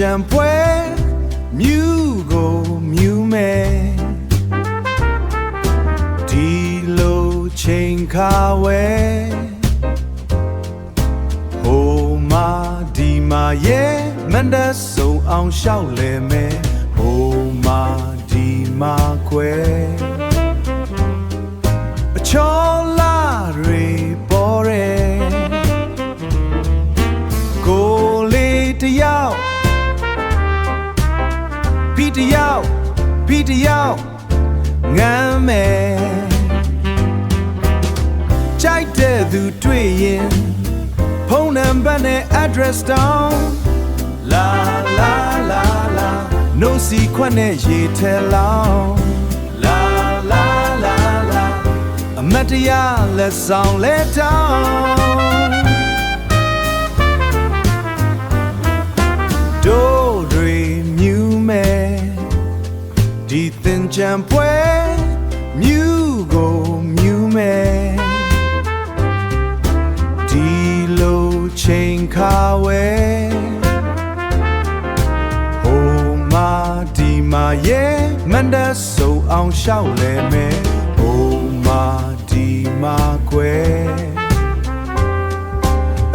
ကြံပွဲမြူကိုမြူမယ်ဒီလိုချိန်ခါဝဲဟိုမာဒီမာရဲ့မန္တဆုံအောင်ရှောက်လဲမယ်ဟိုမာဒီမာခွဲအချောလာတွေပေါ်တယ်ကိုလေးတယောက်ပြီးတယောက်ပြီးတယောက်ငမ်းမယ်ကြိုက်တဲ့သူတွေ့ရင်ဖုန်းနံပါတ်နဲ့ address တောင်းလာလာလာလာno စီခွက်နဲ့ရေထဲလောင်းလာလာလာလာအမတ်တရားလက်ဆောင်လက်တောင်းတို့တွေမြူမယ်ဒီသင်္ကြန်ပွဲမြူကိုမြူမယ်ဒီလိုချိန်ခါဝဲဟိုမာဒီမာရဲ့မန္တဆုံအောင်ရှောက်လဲမယ်ဟိုမာဒီမာခွဲ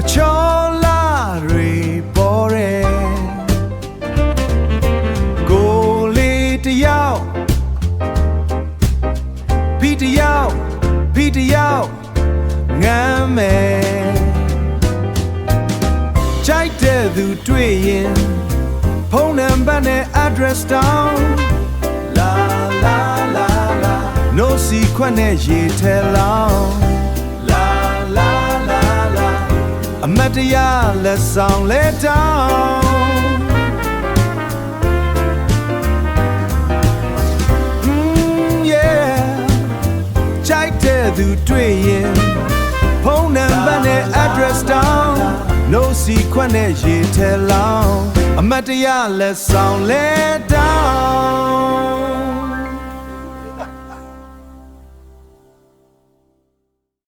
အချောလာတွေပေါ်တယ်ကိုလေးတယောက်ပြီးတယောက်ပြီးတယောက်ငမ်းမယ်ကြိုက်တဲ့သူတွေ့ရင်ဖုန်းနံပါတ်နဲ့ address တောင်းလာလာလာလာ no စီခွက်နဲ့ရေထဲလောင်းလာလာလာလာအမတ်တရားလက်ဆောင်လက်တောင်းကြိုက်တဲ့သူတွေ့ရင်ဖုန်းနံပါတ်နဲ့ address တောင်းno စီခွက်နဲ့ရေထဲလောင်းအမတ်တရားလက်ဆောင်လက်တောင်း